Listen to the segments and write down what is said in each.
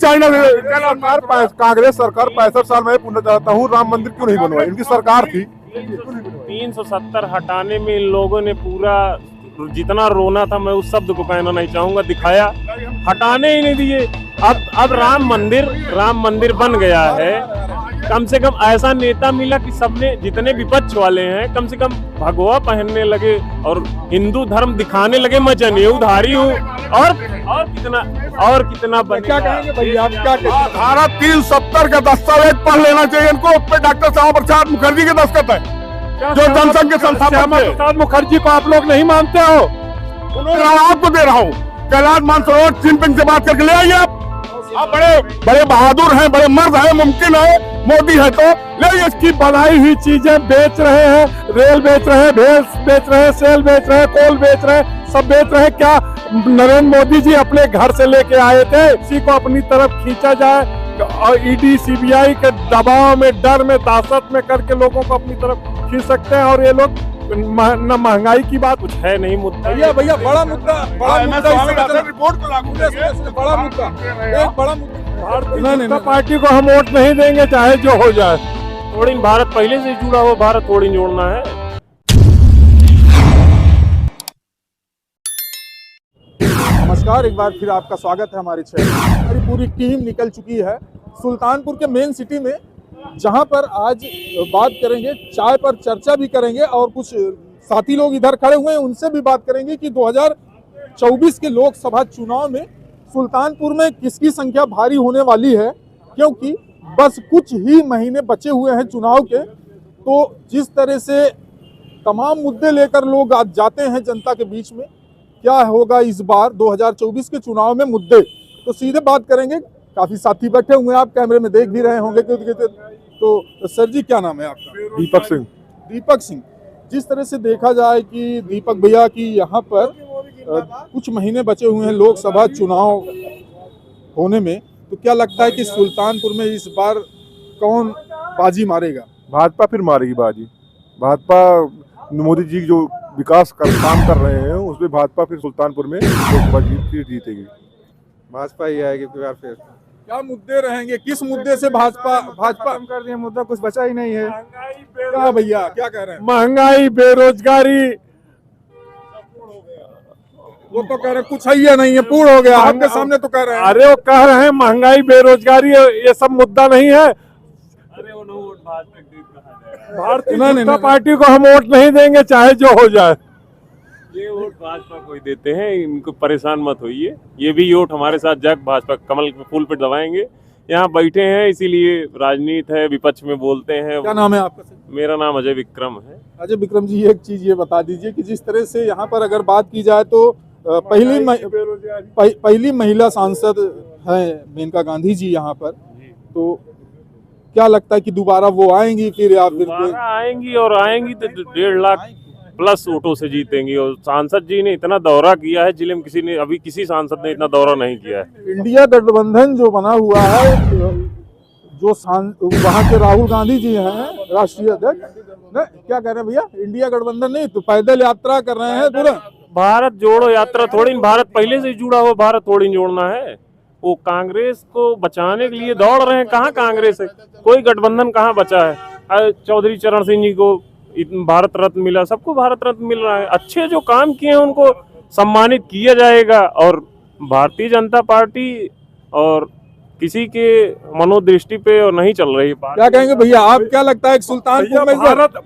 China Congress सरकार 65 साल में पूर्ण चाहता हूँ, राम मंदिर क्यों नहीं बनवाई? इनकी सरकार थी। 370 हटाने में इन लोगों ने पूरा जितना रोना था, मैं उस शब्द को कहना नहीं चाहूंगा, दिखाया। हटाने ही नहीं दिए। अब राम मंदिर बन गया है। कम से कम ऐसा नेता मिला कि सबने, जितने विपक्ष वाले हैं, कम से कम भगवा पहनने लगे और हिंदू धर्म दिखाने लगे। मैं जनेऊधारी हूँ और कितना क्या कहेंगे भैया आप? क्या धारा 370 का दस्तावेज पढ़ लेना चाहिए इनको। उस पर डॉक्टर श्यामा प्रसाद मुखर्जी के दस्तखत है, जो जनसंघ के संस्थापक श्यामा प्रसाद मुखर्जी को आप लोग नहीं मानते हो? आपको दे रहा हूँ, कैलाश मानसरोवर जिनपिंग से बात करके ले आइए। आप बड़े बहादुर हैं, बड़े मर्द हैं, मुमकिन है मोदी है तो ले। इसकी बनाई हुई चीजें बेच रहे हैं, रेल बेच रहे हैं, भैंस बेच रहे हैं, सेल बेच रहे हैं, कोल बेच रहे हैं, सब बेच रहे हैं। क्या नरेंद्र मोदी जी अपने घर से लेके आए थे? इसी को अपनी तरफ खींचा जाए और ईडी सीबीआई के दबाव में, डर में, दहशत में करके लोगों को अपनी तरफ खींच सकते हैं। और ये लोग न महंगाई की बात कुछ है नहीं मुद्दा। भैया बड़ा मुद्दा रिपोर्ट को लागू बड़ा मुद्दा, एक बड़ा मुद्दा। भारतीय जनता पार्टी को हम वोट नहीं देंगे, चाहे जो हो जाए। थोड़ी भारत पहले से जुड़ा हुआ, भारत थोड़ी जोड़ना है। नमस्कार, एक बार फिर आपका स्वागत है हमारे चैनल। हमारी पूरी टीम निकल चुकी है सुल्तानपुर के मेन सिटी में, जहां पर आज बात करेंगे, चाय पर चर्चा भी करेंगे और कुछ साथी लोग इधर खड़े हुए हैं, उनसे भी बात करेंगे कि 2024 के लोकसभा चुनाव में सुल्तानपुर में किसकी संख्या भारी होने वाली है। क्योंकि बस कुछ ही महीने बचे हुए हैं चुनाव के। तो जिस तरह से तमाम मुद्दे लेकर लोग आज जाते हैं जनता के बीच में, क्या होगा इस बार 2024 के चुनाव में मुद्दे, तो सीधे बात करेंगे। काफी साथी बैठे हुए हैं, आप कैमरे में देख भी रहे होंगे। तो सर जी, क्या नाम है आपका? दीपक सिंह। दीपक सिंह, जिस तरह से देखा जाए कि दीपक भैया की यहाँ पर कुछ महीने बचे हुए हैं लोकसभा चुनाव होने में, तो क्या लगता है कि सुल्तानपुर में इस बार कौन बाजी मारेगा? भाजपा फिर मारेगी बाजी। भाजपा, मोदी जी जो विकास का काम कर रहे हैं उसमें भाजपा फिर सुल्तानपुर में लोकसभा जीतेगी। भाजपा ही आएगी फिर। क्या मुद्दे रहेंगे? किस मुद्दे से भाजपा कम कर दिया, मुद्दा कुछ बचा ही नहीं है। क्या भैया क्या कह रहे हैं? महंगाई, बेरोजगारी, वो तो कह रहे हैं कुछ है नहीं है, पूर्ण हो गया। आपके सामने तो कह रहे हैं। अरे वो कह रहे हैं महंगाई, बेरोजगारी, ये सब मुद्दा नहीं है। भारतीय जनता पार्टी को हम वोट नहीं देंगे, चाहे जो हो जाए। ये वोट भाजपा को ही देते हैं, इनको परेशान मत होइए। ये भी वोट हमारे साथ जग भाजपा कमल के फूल पे दबाएंगे। यहाँ बैठे हैं इसीलिए, राजनीति है, विपक्ष में बोलते हैं। क्या नाम है आपका? मेरा नाम अजय विक्रम है। अजय विक्रम जी, एक चीज ये बता दीजिए कि जिस तरह से यहाँ पर अगर बात की जाए तो पहली महिला सांसद हैं मेनका गांधी जी यहाँ पर, तो क्या लगता है कि दोबारा वो आएंगी फिर, या फिर आएंगी? और आएंगी तो 1.5 लाख प्लस वोटों से जीतेंगी। और सांसद जी ने इतना दौरा किया है जिले में, किसी सांसद ने इतना दौरा नहीं किया है। इंडिया गठबंधन जो बना हुआ है, जो वहाँ के राहुल गांधी जी हैं राष्ट्रीय अध्यक्ष, क्या कह रहे हैं भैया? इंडिया गठबंधन नहीं तो पैदल यात्रा कर रहे हैं पूरा। भारत जोड़ो यात्रा थोड़ी, भारत पहले से जुड़ा हुआ, भारत थोड़ी जोड़ना है। वो कांग्रेस को बचाने के लिए दौड़ रहे हैं। कहाँ कांग्रेस है? कोई गठबंधन कहाँ बचा है? चौधरी चरण सिंह जी को भारत रत्न मिला, सबको भारत रत्न मिल रहा है। अच्छे जो काम किए हैं उनको सम्मानित किया जाएगा। और भारतीय जनता पार्टी और किसी के मनोदृष्टि पे और नहीं चल रही। क्या कहेंगे भैया आप? क्या लगता है सुल्तानपुर में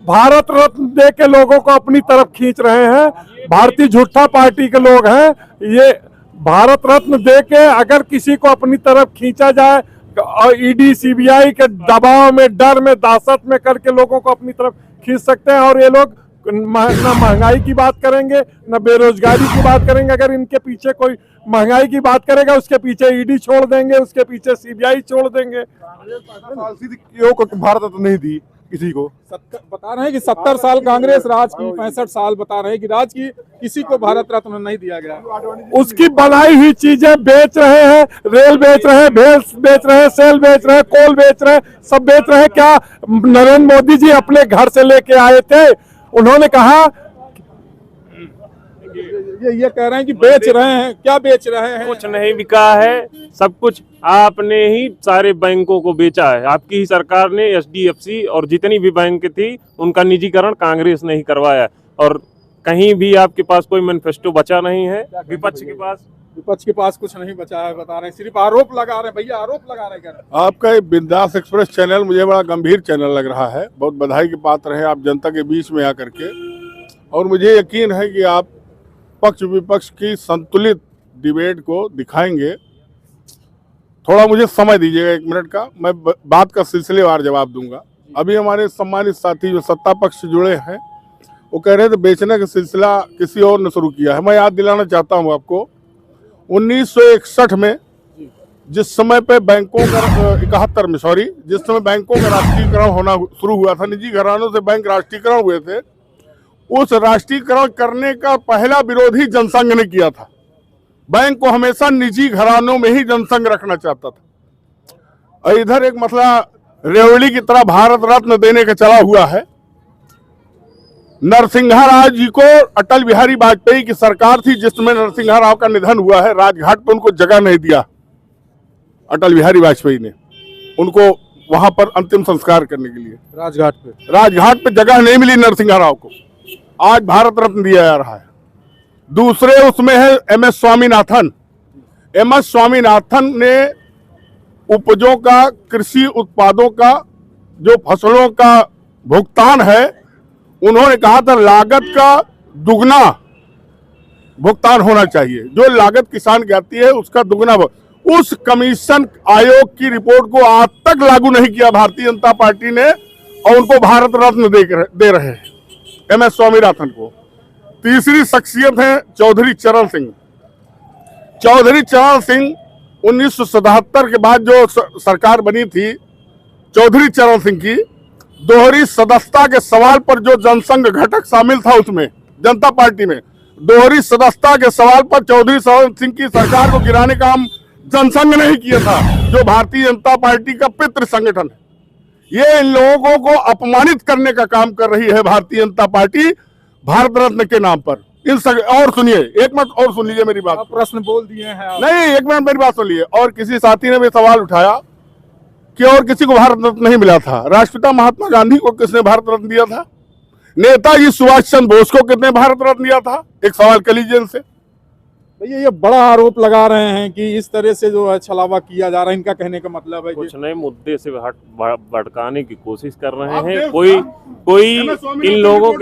भारत रत्न दे के लोगों को अपनी तरफ खींच रहे हैं? भारतीय झूठा पार्टी के लोग हैं ये। भारत रत्न दे के अगर किसी को अपनी तरफ खींचा जाए और ईडी सीबीआई के दबाव में, डर में, दहशत में करके लोगों को अपनी तरफ खींच सकते हैं। और ये लोग न महंगाई की बात करेंगे, न बेरोजगारी की बात करेंगे। अगर इनके पीछे कोई महंगाई की बात करेगा, उसके पीछे ईडी छोड़ देंगे, उसके पीछे सीबीआई छोड़ देंगे। भारत रत्न नहीं दी किसी को। बता रहे हैं कि 70 साल कांग्रेस राज की, 65 साल बता रहे हैं कि राज की, किसी को भारत रत्न नहीं दिया गया। उसकी बनाई हुई चीजें बेच रहे हैं, रेल बेच रहे हैं, भैंस बेच रहे हैं, सेल बेच रहे हैं, कोल बेच रहे हैं, सब बेच रहे हैं। क्या नरेंद्र मोदी जी अपने घर से लेके आए थे? उन्होंने कहा ये कह रहे हैं कि बेच रहे हैं, क्या बेच रहे हैं? कुछ नहीं बिका है, सब कुछ आपने ही सारे बैंकों को बेचा है। आपकी ही सरकार ने HDFC और जितनी भी बैंक थी उनका निजीकरण कांग्रेस ने ही करवाया। और कहीं भी आपके पास कोई मैनिफेस्टो बचा नहीं है। विपक्ष के पास कुछ नहीं बचा है, बता रहे हैं, सिर्फ आरोप लगा रहे हैं। भैया आरोप लगा रहे हैं। आपका ये बिंदास एक्सप्रेस चैनल मुझे बड़ा गंभीर चैनल लग रहा है। बहुत बधाई के पात्र हैं आप जनता के बीच में आकर के, और मुझे यकीन है कि आप पक्ष विपक्ष की संतुलित डिबेट को दिखाएंगे। थोड़ा मुझे समय दीजिएगा 1 मिनट का, मैं बात का सिलसिलेवार जवाब दूंगा। अभी हमारे सम्मानित साथी जो सत्ता पक्ष से जुड़े हैं वो कह रहे थे बेचने का सिलसिला किसी और ने शुरू किया है। मैं याद दिलाना चाहता हूं आपको, 1961 में जिस समय पे बैंकों का 71 में सॉरी जिस समय बैंकों का राष्ट्रीयकरण होना शुरू हुआ था, निजी घरानों से बैंक राष्ट्रीयकरण हुए थे, उस राष्ट्रीयकरण करने का पहला विरोध ही जनसंघ ने किया था। बैंक को हमेशा निजी घरानों में ही जनसंघ रखना चाहता था। और इधर एक मसला रेवड़ी की तरह भारत रत्न देने का चला हुआ है। नरसिंहा राव जी को अटल बिहारी वाजपेयी की सरकार थी जिसमें नरसिंहा राव का निधन हुआ है। राजघाट पर उनको जगह नहीं दिया अटल बिहारी वाजपेयी ने, उनको वहां पर अंतिम संस्कार करने के लिए राजघाट पे जगह नहीं मिली नरसिंहा राव को। आज भारत रत्न दिया जा रहा है। दूसरे उसमें है MS स्वामीनाथन। MS स्वामीनाथन ने उपजों का, कृषि उत्पादों का, जो फसलों का भुगतान है, उन्होंने कहा था लागत का दुगना भुगतान होना चाहिए। जो लागत किसान की आती है उसका दुगना। उस कमीशन आयोग की रिपोर्ट को आज तक लागू नहीं किया भारतीय जनता पार्टी ने, और उनको भारत रत्न दे रहे हैं MS स्वामीनाथन को। तीसरी शख्सियत है चौधरी चरण सिंह। चौधरी चरण सिंह 1977 के बाद जो सरकार बनी थी चौधरी चरण सिंह की, दोहरी सदस्यता के सवाल पर जो जनसंघ घटक शामिल था उसमें जनता पार्टी में, दोहरी सदस्यता के सवाल पर चौधरी चरण सिंह की सरकार को गिराने का काम जनसंघ ने ही किया था, जो भारतीय जनता पार्टी का पितृ संगठन है। ये इन लोगों को अपमानित करने का काम कर रही है भारतीय जनता पार्टी भारत रत्न के नाम पर। और सुनिए, 1 मिनट और सुन लीजिए मेरी बात। प्रश्न बोल दिए हैं नहीं, 1 मिनट मेरी बात सुन लीजिए। और किसी साथी ने भी सवाल उठाया कि और किसी को भारत रत्न नहीं मिला था। राष्ट्रपिता महात्मा गांधी को किसने भारत रत्न दिया था? नेताजी सुभाष चंद्र बोस को किसने भारत रत्न दिया था? एक सवाल कर लीजिए इनसे। भैया ये बड़ा आरोप लगा रहे हैं कि इस तरह से जो है छलावा किया जा रहा है। इनका कहने का मतलब है कुछ नए मुद्दे से भटकाने की कोशिश कर रहे हैं। कोई इन लोगों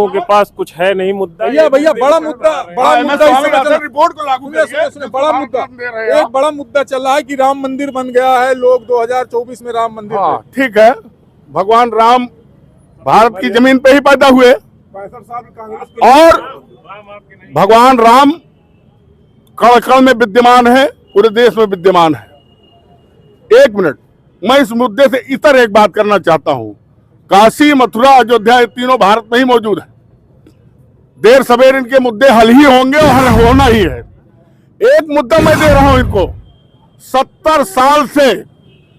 के पास कुछ है नहीं मुद्दा। भैया बड़ा मुद्दा रिपोर्ट को लागू एक बड़ा मुद्दा चल रहा है कि राम मंदिर बन गया है। लोग 2024 में राम मंदिर, ठीक है, भगवान राम भारत की जमीन पे ही पैदा हुए और भगवान राम कण कण में विद्यमान है, पूरे देश में विद्यमान है। 1 मिनट, मैं इस मुद्दे से इतर एक बात करना चाहता हूं। काशी, मथुरा, अयोध्या, ये तीनों भारत में ही मौजूद है। देर सवेर इनके मुद्दे हल ही होंगे और हल होना ही है। एक मुद्दा मैं दे रहा हूं इनको, 70 साल से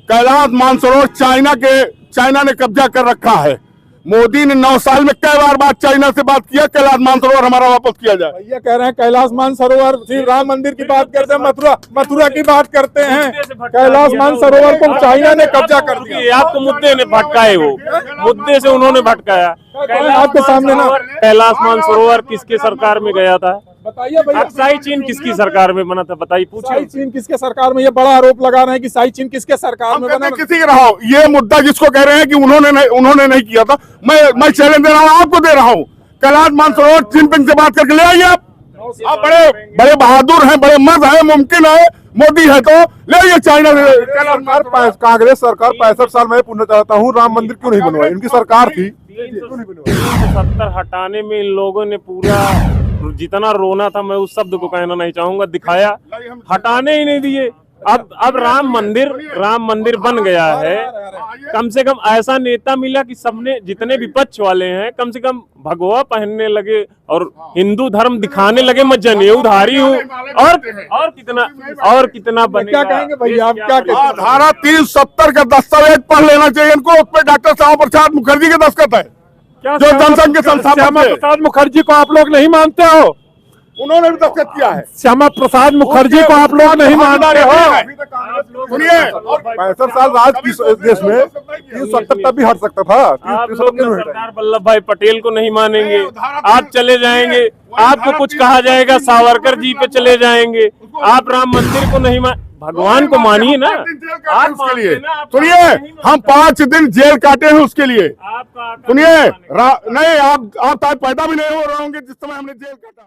कैलाश मानसरोवर चाइना ने कब्जा कर रखा है। मोदी ने 9 साल में कई बार चाइना से बात किया कैलाश मानसरोवर हमारा वापस किया जाए। भैया कह रहे हैं कैलाश मानसरोवर, सिर्फ राम मंदिर की बात करते हैं, मथुरा की बात करते हैं, कैलाश मानसरोवर को चाइना ने कब्जा कर दिया। आपको मुद्दे ने भटकाए, वो मुद्दे से उन्होंने भटकाया। आपके सामने ना कैलाश मानसरोवर किसके सरकार में गया था? बताइए भैया। साई चीन किसकी सरकार में बना था? बताइए, पूछिए। चीन किसके सरकार में? ये बड़ा आरोप लगा रहे हैं कि साई चीन किसके सरकार में बना? किसी के रहा हो ये मुद्दा जिसको कह रहे हैं कि उन्होंने नहीं किया था, मैं चैलेंज दे रहा हूँ, आपको दे रहा हूँ। कैलाश मानसरोवर जिनपिंग से बात करके ले आइए। आप बड़े बहादुर हैं, बड़े मर्द हैं, मुमकिन है मोदी है तो ले आइए चाइना से। कांग्रेस सरकार 65 साल में पूछना चाहता हूँ, राम मंदिर क्यों नहीं बनवाई? इनकी सरकार थी। 370 हटाने में इन लोगों ने पूरा जितना रोना था, मैं उस शब्द को कहना नहीं चाहूंगा, दिखाया। हटाने ही नहीं दिए। अब राम मंदिर बन गया है। कम से कम ऐसा नेता मिला कि सबने, जितने विपक्ष वाले हैं, कम से कम भगवा पहनने लगे और हिंदू धर्म दिखाने लगे। मैं जनेऊधारी हूँ और कितना बनेगा? क्या कहेंगे भैया, आप क्या कहेंगे? धारा 370 का दस्तावेज पढ़ लेना चाहिए इनको। उस पर डॉक्टर श्यामा प्रसाद मुखर्जी के दस्तखत है। जो जनसंघ के श्यामा संस्थापक थे, प्रसाद मुखर्जी को आप लोग नहीं मानते हो? उन्होंने भी दस्तखत किया है। श्यामा प्रसाद मुखर्जी को आप लोग नहीं मानते हो? सुनिए, 65 साल राज की इस देश में 370 तक भी हट सकता था। आप लोग सरदार वल्लभ भाई पटेल को नहीं मानेंगे, आप चले जाएंगे, आपको कुछ कहा जाएगा सावरकर जी पे चले जाएंगे, आप राम मंदिर को नहीं भगवान को मानिए ना। आप उसके लिए सुनिए, हम 5 दिन जेल काटे हैं उसके लिए। सुनिए, नहीं आप पैदा भी नहीं हो रहे होंगे जिस समय हमने जेल काटा।